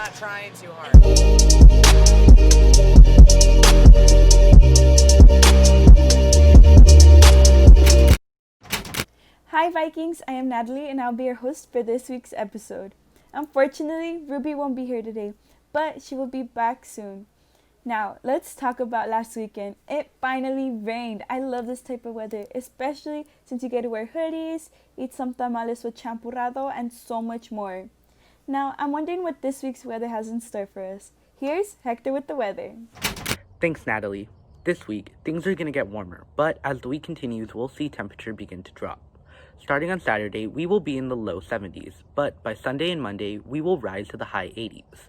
not trying too hard. Hi Vikings, I am Natalie and I'll be your host for this week's episode. Unfortunately, Ruby won't be here today, but she will be back soon. Now, let's talk about last weekend. It finally rained. I love this type of weather, especially since you get to wear hoodies, eat some tamales with champurrado, and so much more. Now, I'm wondering what this week's weather has in store for us. Here's Hector with the weather. Thanks, Natalie. This week, things are going to get warmer, but as the week continues, we'll see temperature begin to drop. Starting on Saturday, we will be in the low 70s, but by Sunday and Monday, we will rise to the high 80s.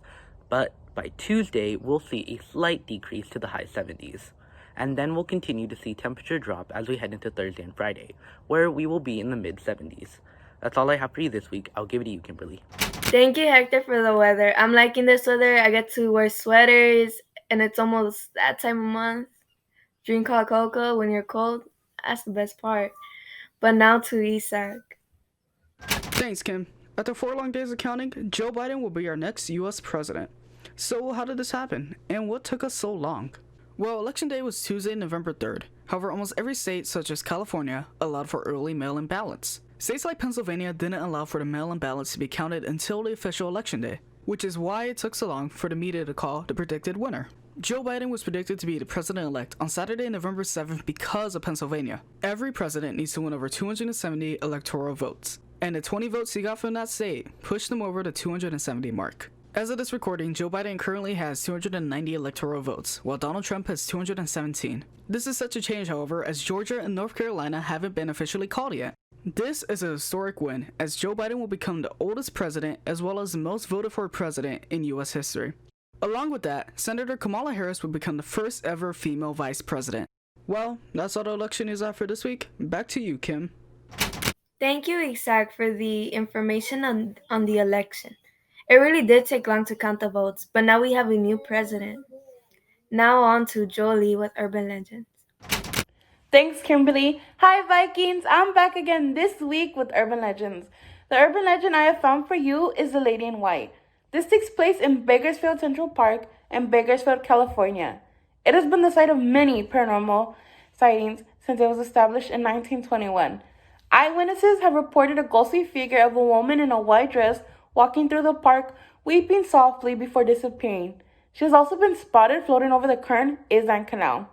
But by Tuesday, we'll see a slight decrease to the high 70s. And then we'll continue to see temperature drop as we head into Thursday and Friday, where we will be in the mid 70s. That's all I have for you this week. I'll give it to you, Kimberly. Thank you, Hector, for the weather. I'm liking this weather. I get to wear sweaters, and it's almost that time of month. Drink hot cocoa when you're cold. That's the best part. But now to Isaac. Thanks, Kim. After 4 long days of counting, Joe Biden will be our next U.S. president. So, how did this happen? And what took us so long? Well, Election Day was Tuesday, November 3rd. However, almost every state, such as California, allowed for early mail-in ballots. States like Pennsylvania didn't allow for the mail-in ballots to be counted until the official Election Day, which is why it took so long for the media to call the predicted winner. Joe Biden was predicted to be the president-elect on Saturday, November 7th because of Pennsylvania. Every president needs to win over 270 electoral votes, and the 20 votes he got from that state pushed them over the 270 mark. As of this recording, Joe Biden currently has 290 electoral votes, while Donald Trump has 217. This is such a change, however, as Georgia and North Carolina haven't been officially called yet. This is a historic win, as Joe Biden will become the oldest president as well as the most voted for president in U.S. history. Along with that, Senator Kamala Harris will become the first ever female vice president. Well, that's all the election news I have for this week. Back to you, Kim. Thank you, Isaac, for the information on the election. It really did take long to count the votes, but now we have a new president. Now on to Jolie with Urban Legends. Thanks, Kimberly. Hi, Vikings. I'm back again this week with Urban Legends. The urban legend I have found for you is the Lady in White. This takes place in Bakersfield Central Park in Bakersfield, California. It has been the site of many paranormal sightings since it was established in 1921. Eyewitnesses have reported a ghostly figure of a woman in a white dress walking through the park, weeping softly before disappearing. She has also been spotted floating over the current Island Canal.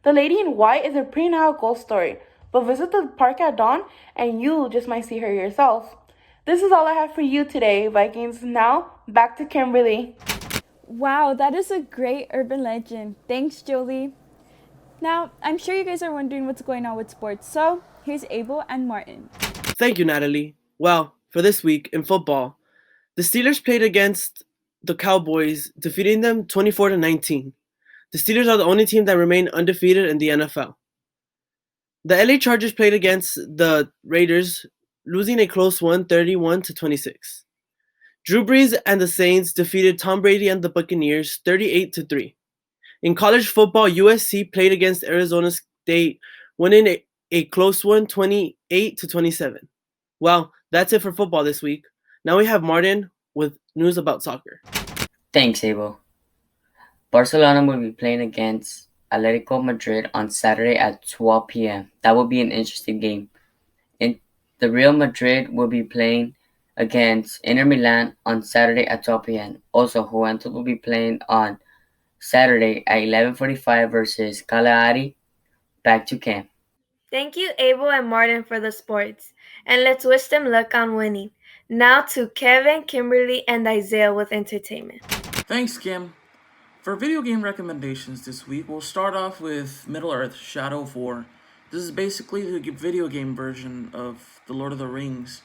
The Lady in White is a pre-Nile ghost story, but visit the park at dawn and you just might see her yourself. This is all I have for you today, Vikings. Now, back to Kimberly. Wow, that is a great urban legend. Thanks, Jolie. Now, I'm sure you guys are wondering what's going on with sports, so here's Abel and Martin. Thank you, Natalie. Well, for this week in football, the Steelers played against the Cowboys, defeating them 24-19. The Steelers are the only team that remain undefeated in the NFL. The LA Chargers played against the Raiders, losing a close one, 31-26. Drew Brees and the Saints defeated Tom Brady and the Buccaneers 38-3. In college football, USC played against Arizona State, winning a close one, 28-27. Well, that's it for football this week. Now we have Martin with news about soccer. Thanks, Abel. Barcelona will be playing against Atletico Madrid on Saturday at 12 p.m. That will be an interesting game. The Real Madrid will be playing against Inter Milan on Saturday at 12 p.m. Also, Juventus will be playing on Saturday at 11:45 versus Cagliari. Back to Cam. Thank you, Abel and Martin, for the sports. And let's wish them luck on winning. Now to Kevin, Kimberly, and Isaiah with entertainment. Thanks, Kim. For video game recommendations this week, we'll start off with Middle-earth: Shadow of War. This is basically the video game version of The Lord of the Rings.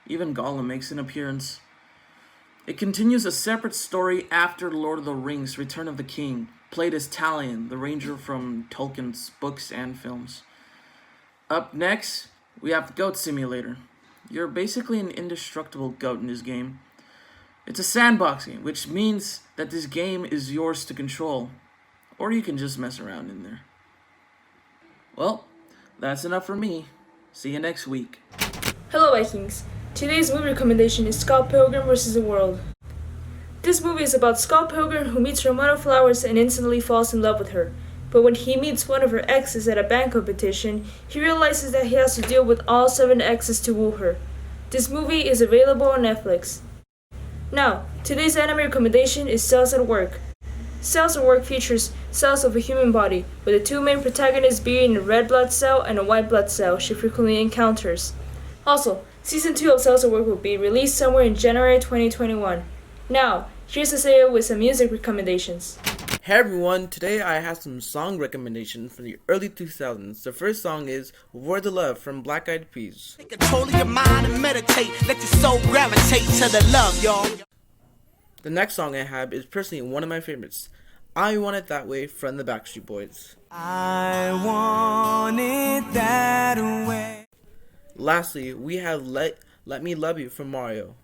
Even Gollum makes an appearance. It continues a separate story after Lord of the Rings: Return of the King, played as Talion, the ranger from Tolkien's books and films. Up next, we have the Goat Simulator. You're basically an indestructible goat in this game. It's a sandbox game, which means that this game is yours to control, or you can just mess around in there. Well, that's enough for me. See you next week. Hello, Vikings. Today's movie recommendation is Scott Pilgrim vs. the World. This movie is about Scott Pilgrim who meets Ramona Flowers and instantly falls in love with her. But when he meets one of her exes at a band competition, he realizes that he has to deal with all 7 exes to woo her. This movie is available on Netflix. Now, today's anime recommendation is Cells at Work. Cells at Work features cells of a human body, with the 2 main protagonists being a red blood cell and a white blood cell she frequently encounters. Also, Season 2 of Cells at Work will be released somewhere in January 2021. Now, here's Isaiah with some music recommendations. Hey everyone, today I have some song recommendations from the early 2000s. The first song is Word of Love from Black Eyed Peas. Take control of your mind and meditate. Let your soul gravitate to the love, y'all. The next song I have is personally one of my favorites. I Want It That Way from the Backstreet Boys. I want it that way. Lastly, we have Let Me Love You from Mario.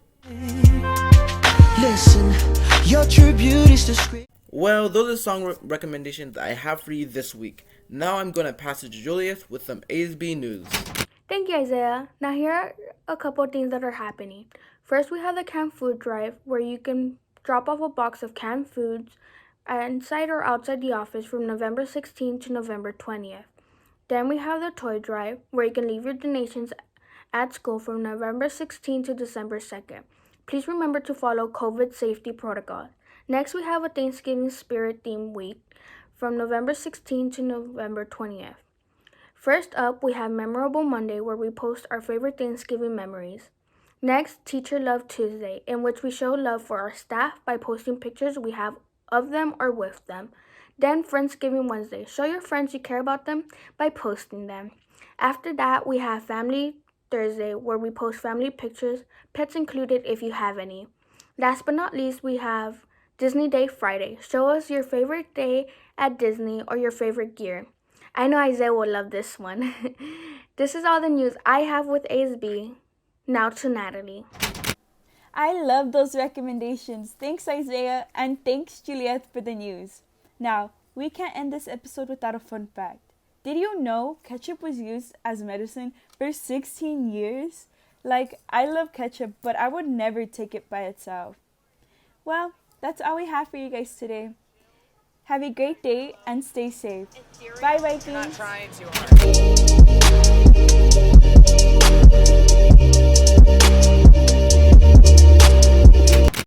Listen, your true beauty's the script. Well, those are song recommendations I have for you this week. Now I'm going to pass it to Julius with some ASB news. Thank you, Isaiah. Now here are a couple of things that are happening. First, we have the canned food drive where you can drop off a box of canned foods inside or outside the office from November 16th to November 20th. Then we have the toy drive where you can leave your donations at school from November 16th to December 2nd. Please remember to follow COVID safety protocols. Next, we have a Thanksgiving Spirit Theme Week from November 16th to November 20th. First up, we have Memorable Monday, where we post our favorite Thanksgiving memories. Next, Teacher Love Tuesday, in which we show love for our staff by posting pictures we have of them or with them. Then, Friendsgiving Wednesday, show your friends you care about them by posting them. After that, we have Family Thursday, where we post family pictures, pets included if you have any. Last but not least, we have Disney Day Friday. Show us your favorite day at Disney or your favorite gear. I know Isaiah will love this one. This is all the news I have with ASB. Now to Natalie. I love those recommendations. Thanks, Isaiah, and thanks, Juliet, for the news. Now, we can't end this episode without a fun fact. Did you know ketchup was used as medicine for 16 years? Like, I love ketchup, but I would never take it by itself. Well, that's all we have for you guys today. Have a great day and stay safe. Bye, Vikings. You're not trying too hard.